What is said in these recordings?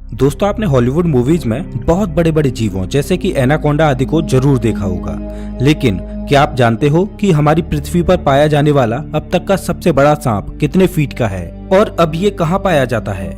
दोस्तों, आपने Hollywood movies में बहुत बड़े बड़े जीवों जैसे कि एनाकोंडा आदि को जरूर देखा होगा, लेकिन क्या आप जानते हो कि हमारी पृथ्वी पर पाया जाने वाला अब तक का सबसे बड़ा सांप कितने फीट का है और अब ये कहाँ पाया जाता है?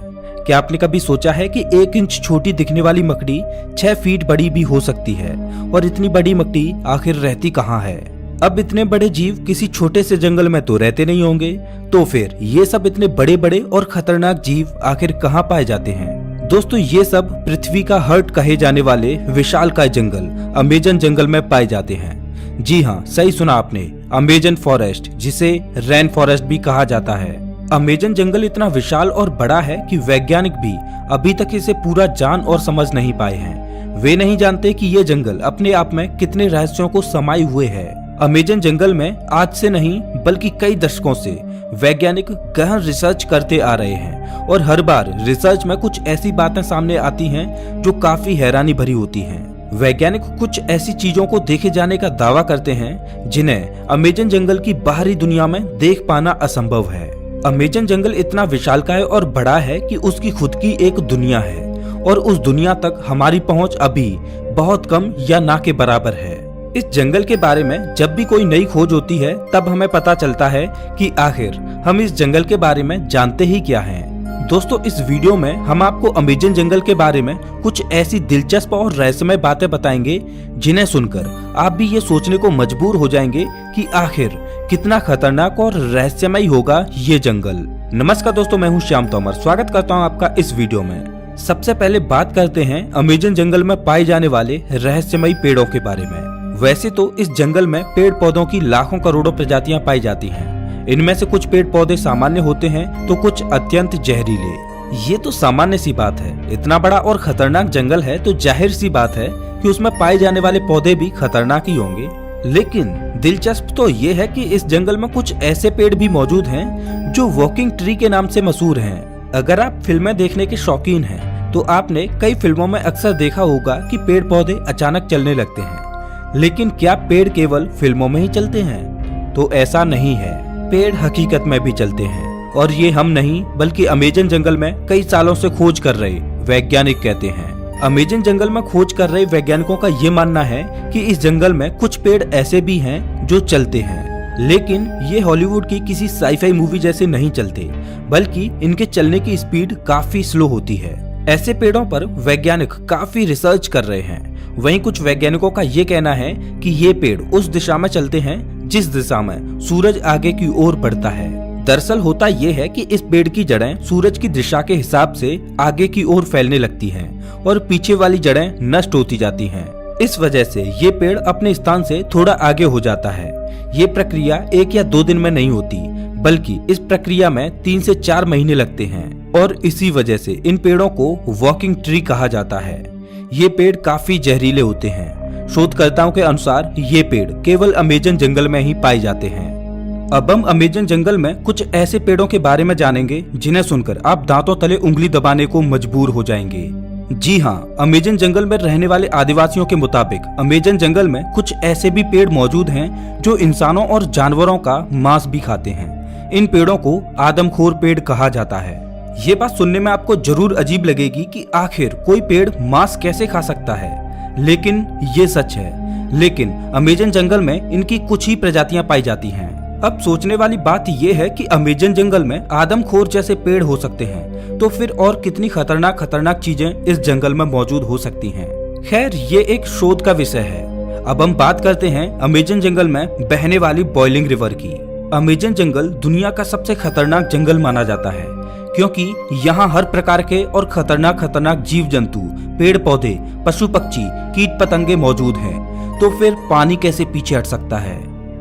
क्या आपने कभी सोचा है कि 1 इंच छोटी दिखने वाली मकड़ी 6 फीट बड़ी भी हो सकती है? और इतनी बड़ी मकड़ी आखिर रहती कहाँ है? अब इतने बड़े जीव किसी छोटे से जंगल में तो रहते नहीं होंगे, तो फिर ये सब इतने बड़े बड़े और खतरनाक जीव आखिर कहाँ पाए जाते हैं? दोस्तों, ये सब पृथ्वी का हार्ट कहे जाने वाले विशालकाय जंगल अमेजन जंगल में पाए जाते हैं। जी हाँ, सही सुना आपने, अमेजन फॉरेस्ट, जिसे रेन फॉरेस्ट भी कहा जाता है। अमेजन जंगल इतना विशाल और बड़ा है कि वैज्ञानिक भी अभी तक इसे पूरा जान और समझ नहीं पाए हैं। वे नहीं जानते कि ये जंगल अपने आप में कितने रहस्यों को समाये हुए है। अमेजन जंगल में आज से नहीं बल्कि कई दशकों से वैज्ञानिक गहन रिसर्च करते आ रहे हैं और हर बार रिसर्च में कुछ ऐसी बातें सामने आती हैं जो काफी हैरानी भरी होती हैं। वैज्ञानिक कुछ ऐसी चीजों को देखे जाने का दावा करते हैं जिन्हें अमेजन जंगल की बाहरी दुनिया में देख पाना असंभव है। अमेजन जंगल इतना विशालकाय और बड़ा है कि उसकी खुद की एक दुनिया है और उस दुनिया तक हमारी पहुंच अभी बहुत कम या ना के बराबर है। इस जंगल के बारे में जब भी कोई नई खोज होती है तब हमें पता चलता है कि आखिर हम इस जंगल के बारे में जानते ही क्या हैं। दोस्तों, इस वीडियो में हम आपको अमेजन जंगल के बारे में कुछ ऐसी दिलचस्प और रहस्यमय बातें बताएंगे जिन्हें सुनकर आप भी ये सोचने को मजबूर हो जाएंगे कि आखिर कितना खतरनाक और रहस्यमय होगा ये जंगल। नमस्कार दोस्तों, मैं हूँ श्याम तोमर। स्वागत करता हूँ आपका इस वीडियो में। सबसे पहले बात करते हैं अमेजन जंगल में पाए जाने वाले रहस्यमयी पेड़ों के बारे में। वैसे तो इस जंगल में पेड़ पौधों की लाखों करोड़ों प्रजातियां पाई जाती हैं। इनमें से कुछ पेड़ पौधे सामान्य होते हैं तो कुछ अत्यंत जहरीले। ये तो सामान्य सी बात है, इतना बड़ा और खतरनाक जंगल है तो जाहिर सी बात है कि उसमें पाए जाने वाले पौधे भी खतरनाक ही होंगे। लेकिन दिलचस्प तो ये है कि इस जंगल में कुछ ऐसे पेड़ भी मौजूद हैं जो वॉकिंग ट्री के नाम से मशहूर हैं। अगर आप फिल्में देखने के शौकीन हैं तो आपने कई फिल्मों में अक्सर देखा होगा कि पेड़ पौधे अचानक चलने लगते हैं। लेकिन क्या पेड़ केवल फिल्मों में ही चलते हैं? तो ऐसा नहीं है, पेड़ हकीकत में भी चलते हैं और ये हम नहीं बल्कि अमेजन जंगल में कई सालों से खोज कर रहे वैज्ञानिक कहते हैं। अमेजन जंगल में खोज कर रहे वैज्ञानिकों का ये मानना है कि इस जंगल में कुछ पेड़ ऐसे भी हैं जो चलते हैं, लेकिन ये हॉलीवुड की किसी साईफाई मूवी जैसे नहीं चलते, बल्कि इनके चलने की स्पीड काफी स्लो होती है। ऐसे पेड़ों पर वैज्ञानिक काफी रिसर्च कर रहे हैं। वहीं कुछ वैज्ञानिकों का ये कहना है कि ये पेड़ उस दिशा में चलते हैं जिस दिशा में सूरज आगे की ओर बढ़ता है। दरअसल होता ये है कि इस पेड़ की जड़ें सूरज की दिशा के हिसाब से आगे की ओर फैलने लगती हैं और पीछे वाली जड़ें नष्ट होती जाती हैं। इस वजह से ये पेड़ अपने स्थान से थोड़ा आगे हो जाता है। ये प्रक्रिया 1 या 2 दिन में नहीं होती, बल्कि इस प्रक्रिया में 3 से 4 महीने लगते हैं और इसी वजह से इन पेड़ों को वॉकिंग ट्री कहा जाता है। ये पेड़ काफी जहरीले होते हैं। शोधकर्ताओं के अनुसार ये पेड़ केवल अमेजन जंगल में ही पाए जाते हैं। अब हम अमेजन जंगल में कुछ ऐसे पेड़ों के बारे में जानेंगे जिन्हें सुनकर आप दांतों तले उंगली दबाने को मजबूर हो जाएंगे। जी हाँ, अमेजन जंगल में रहने वाले आदिवासियों के मुताबिक अमेजन जंगल में कुछ ऐसे भी पेड़ मौजूद हैं जो इंसानों और जानवरों का मांस भी खाते हैं। इन पेड़ों को आदमखोर पेड़ कहा जाता है। ये बात सुनने में आपको जरूर अजीब लगेगी कि आखिर कोई पेड़ मांस कैसे खा सकता है, लेकिन ये सच है। लेकिन अमेजन जंगल में इनकी कुछ ही प्रजातियां पाई जाती हैं। अब सोचने वाली बात ये है कि अमेजन जंगल में आदमखोर जैसे पेड़ हो सकते हैं, तो फिर और कितनी खतरनाक चीजें इस जंगल में मौजूद हो सकती हैं। खैर, ये एक शोध का विषय है। अब हम बात करते हैं अमेजन जंगल में बहने वाली बॉइलिंग रिवर की। अमेजन जंगल दुनिया का सबसे खतरनाक जंगल माना जाता है क्योंकि यहाँ हर प्रकार के और खतरनाक जीव जंतु, पेड़ पौधे, पशु पक्षी, कीट पतंगे मौजूद हैं। तो फिर पानी कैसे पीछे हट सकता है?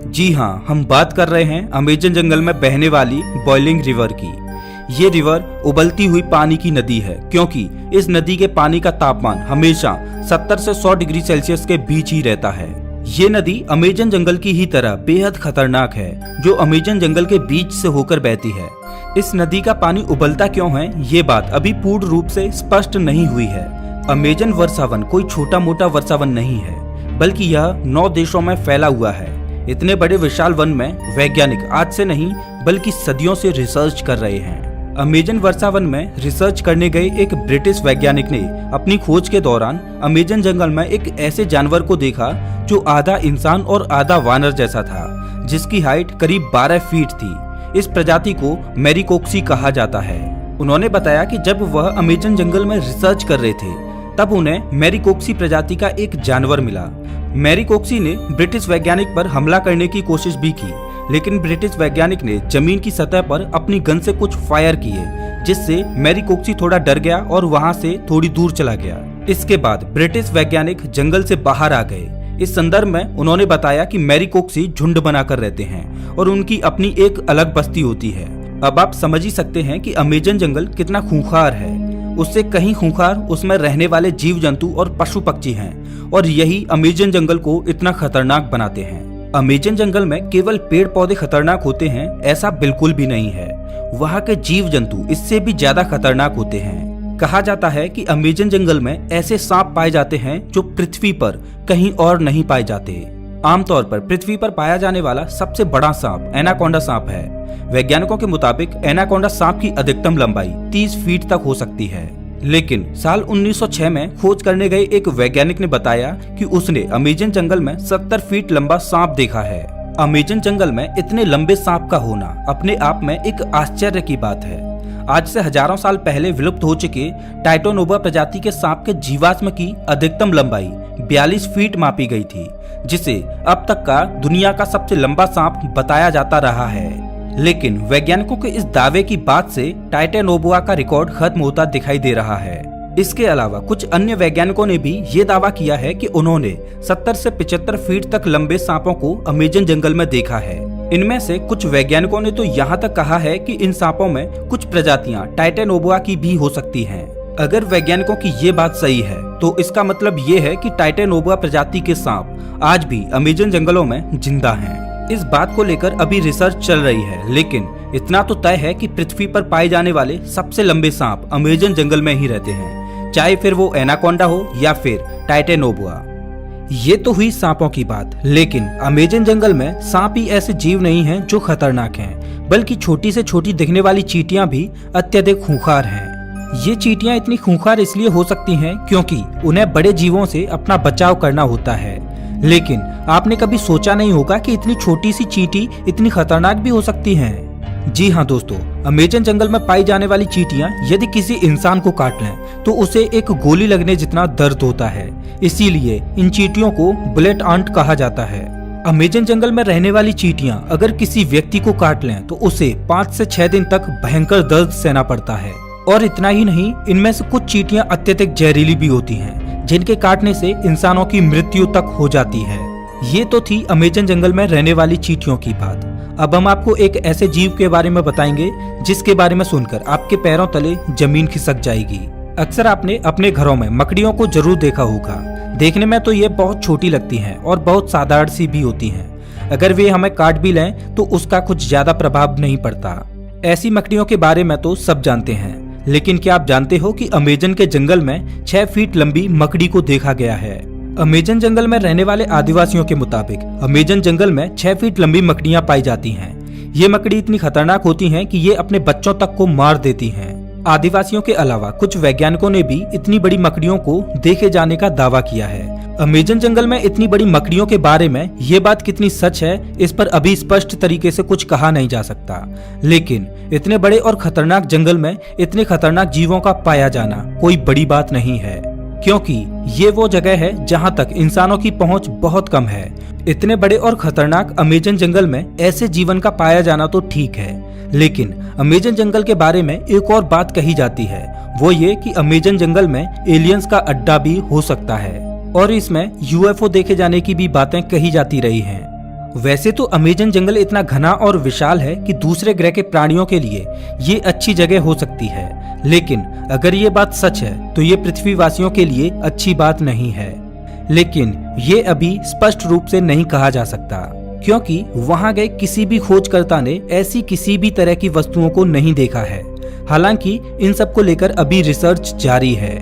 जी हाँ, हम बात कर रहे हैं अमेजन जंगल में बहने वाली बॉइलिंग रिवर की। ये रिवर उबलती हुई पानी की नदी है क्योंकि इस नदी के पानी का तापमान हमेशा 70 से 100 डिग्री सेल्सियस के बीच ही रहता है। ये नदी अमेजन जंगल की ही तरह बेहद खतरनाक है, जो अमेजन जंगल के बीच से होकर बहती है। इस नदी का पानी उबलता क्यों है, ये बात अभी पूर्ण रूप से स्पष्ट नहीं हुई है। अमेजन वर्षावन कोई छोटा मोटा वर्षावन नहीं है, बल्कि यह 9 देशों में फैला हुआ है। इतने बड़े विशाल वन में वैज्ञानिक आज से नहीं बल्कि सदियों से रिसर्च कर रहे हैं। अमेजन वर्षावन में रिसर्च करने गए एक ब्रिटिश वैज्ञानिक ने अपनी खोज के दौरान अमेजन जंगल में एक ऐसे जानवर को देखा जो आधा इंसान और आधा वानर जैसा था, जिसकी हाइट करीब 12 फीट थी। इस प्रजाति को मैरीकोक्सी कहा जाता है। उन्होंने बताया कि जब वह अमेजन जंगल में रिसर्च कर रहे थे तब उन्हें मैरीकोक्सी प्रजाति का एक जानवर मिला। मैरीकोक्सी ने ब्रिटिश वैज्ञानिक पर हमला करने की कोशिश भी की, लेकिन ब्रिटिश वैज्ञानिक ने जमीन की सतह पर अपनी गन से कुछ फायर किए, जिससे मैरीकोक्सी थोड़ा डर गया और वहां से थोड़ी दूर चला गया। इसके बाद ब्रिटिश वैज्ञानिक जंगल से बाहर आ गए। इस संदर्भ में उन्होंने बताया कि मैरीकोक्सी झुंड बनाकर रहते हैं और उनकी अपनी एक अलग बस्ती होती है। अब आप समझ ही सकते हैं कि अमेजन जंगल कितना खूंखार है। उससे कहीं खूंखार उसमें रहने वाले जीव जंतु और पशु पक्षी हैं, और यही अमेजन जंगल को इतना खतरनाक बनाते हैं। अमेजन जंगल में केवल पेड़ पौधे खतरनाक होते हैं ऐसा बिल्कुल भी नहीं है। वहाँ के जीव जंतु इससे भी ज्यादा खतरनाक होते हैं। कहा जाता है कि अमेजन जंगल में ऐसे सांप पाए जाते हैं जो पृथ्वी पर कहीं और नहीं पाए जाते। आमतौर पर पृथ्वी पर पाया जाने वाला सबसे बड़ा सांप एनाकोंडा सांप है। वैज्ञानिकों के मुताबिक एनाकोंडा सांप की अधिकतम लंबाई 30 फीट तक हो सकती है। लेकिन साल 1906 में खोज करने गए एक वैज्ञानिक ने बताया कि उसने अमेजन जंगल में 70 फीट लंबा सांप देखा है। अमेजन जंगल में इतने लंबे सांप का होना अपने आप में एक आश्चर्य की बात है। आज से हजारों साल पहले विलुप्त हो चुके टाइटोनोबा प्रजाति के सांप के जीवाश्म की अधिकतम लंबाई 42 फीट मापी गई थी, जिसे अब तक का दुनिया का सबसे लंबा सांप बताया जाता रहा है। लेकिन वैज्ञानिकों के इस दावे की बात से टाइटोनोबा का रिकॉर्ड खत्म होता दिखाई दे रहा है। इसके अलावा कुछ अन्य वैज्ञानिकों ने भी ये दावा किया है कि उन्होंने 70 से 75 फीट तक लंबे सांपों को अमेजन जंगल में देखा है। इनमें से कुछ वैज्ञानिकों ने तो यहाँ तक कहा है कि इन सांपों में कुछ प्रजातियां टाइटोनोबा की भी हो सकती हैं। अगर वैज्ञानिकों की ये बात सही है तो इसका मतलब ये है कि टाइटोनोबा प्रजाति के सांप आज भी अमेजन जंगलों में जिंदा हैं। इस बात को लेकर अभी रिसर्च चल रही है, लेकिन इतना तो तय है कि पृथ्वी पर पाए जाने वाले सबसे लंबे सांप अमेजन जंगल में ही रहते हैं, चाहे फिर वो एनाकोंडा हो या फिर टाइटोनोबा। ये तो हुई सांपों की बात, लेकिन अमेजन जंगल में सांप ही ऐसे जीव नहीं हैं जो खतरनाक हैं, बल्कि छोटी से छोटी दिखने वाली चींटियां भी अत्यधिक खूंखार हैं। ये चींटियां इतनी खूंखार इसलिए हो सकती हैं क्योंकि उन्हें बड़े जीवों से अपना बचाव करना होता है। लेकिन आपने कभी सोचा नहीं होगा कि इतनी छोटी सी चींटी इतनी खतरनाक भी हो सकती हैं। जी हाँ दोस्तों, अमेजन जंगल में पाई जाने वाली चींटियां यदि किसी इंसान को काट लें तो उसे एक गोली लगने जितना दर्द होता है। इसीलिए इन चींटियों को बुलेट आंट कहा जाता है। अमेजन जंगल में रहने वाली चींटियां अगर किसी व्यक्ति को काट लें तो उसे 5 से 6 दिन तक भयंकर दर्द सहना पड़ता है। और इतना ही नहीं, इनमें से कुछ चींटियां अत्यधिक जहरीली भी होती हैं, जिनके काटने से इंसानों की मृत्यु तक हो जाती है। ये तो थी अमेजन जंगल में रहने वाली चींटियों की बात। अब हम आपको एक ऐसे जीव के बारे में बताएंगे जिसके बारे में सुनकर आपके पैरों तले जमीन खिसक जाएगी। अक्सर आपने अपने घरों में मकड़ियों को जरूर देखा होगा। देखने में तो ये बहुत छोटी लगती हैं और बहुत साधारण सी भी होती हैं। अगर वे हमें काट भी लें तो उसका कुछ ज्यादा प्रभाव नहीं पड़ता। ऐसी मकड़ियों के बारे में तो सब जानते हैं, लेकिन क्या आप जानते हो कि अमेजन के जंगल में 6 फीट लंबी मकड़ी को देखा गया है। अमेजन जंगल में रहने वाले आदिवासियों के मुताबिक अमेजन जंगल में 6 फीट लंबी मकड़ियां पाई जाती हैं। ये मकड़ी इतनी खतरनाक होती हैं कि ये अपने बच्चों तक को मार देती हैं। आदिवासियों के अलावा कुछ वैज्ञानिकों ने भी इतनी बड़ी मकड़ियों को देखे जाने का दावा किया है। अमेजन जंगल में इतनी बड़ी मकड़ियों के बारे में ये बात कितनी सच है इस पर अभी स्पष्ट तरीके से कुछ कहा नहीं जा सकता, लेकिन इतने बड़े और खतरनाक जंगल में इतने खतरनाक जीवों का पाया जाना कोई बड़ी बात नहीं है, क्योंकि ये वो जगह है जहाँ तक इंसानों की पहुँच बहुत कम है। इतने बड़े और खतरनाक अमेजन जंगल में ऐसे जीवन का पाया जाना तो ठीक है, लेकिन अमेजन जंगल के बारे में एक और बात कही जाती है, वो ये कि अमेजन जंगल में एलियंस का अड्डा भी हो सकता है और इसमें यूएफओ देखे जाने की भी बातें कही जाती रही हैं। वैसे तो अमेजन जंगल इतना घना और विशाल है कि दूसरे ग्रह के प्राणियों के लिए ये अच्छी जगह हो सकती है, लेकिन अगर ये बात सच है तो ये पृथ्वीवासियों के लिए अच्छी बात नहीं है। लेकिन ये अभी स्पष्ट रूप से नहीं कहा जा सकता, क्योंकि वहां गए किसी भी खोजकर्ता ने ऐसी किसी भी तरह की वस्तुओं को नहीं देखा है। हालांकि इन सब को लेकर अभी रिसर्च जारी है।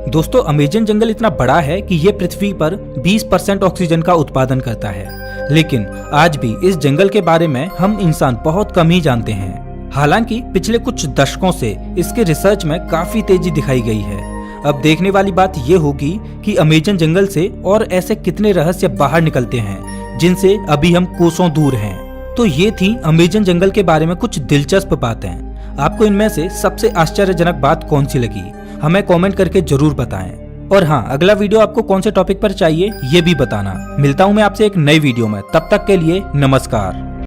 दोस्तों, अमेजन जंगल इतना बड़ा है कि ये पृथ्वी पर 20% ऑक्सीजन का उत्पादन करता है, लेकिन आज भी इस जंगल के बारे में हम इंसान बहुत कम ही जानते हैं। हालांकि पिछले कुछ दशकों से इसके रिसर्च में काफी तेजी दिखाई गई है। अब देखने वाली बात ये होगी कि अमेजन जंगल से और ऐसे कितने रहस्य बाहर निकलते हैं जिनसे अभी हम कोसों दूर हैं। तो ये थी अमेजन जंगल के बारे में कुछ दिलचस्प बातें। आपको इनमें से सबसे आश्चर्यजनक बात कौन सी लगी, हमें कमेंट करके जरूर बताएं। और हाँ, अगला वीडियो आपको कौन से टॉपिक पर चाहिए ये भी बताना। मिलता हूँ मैं आपसे एक नई वीडियो में, तब तक के लिए नमस्कार।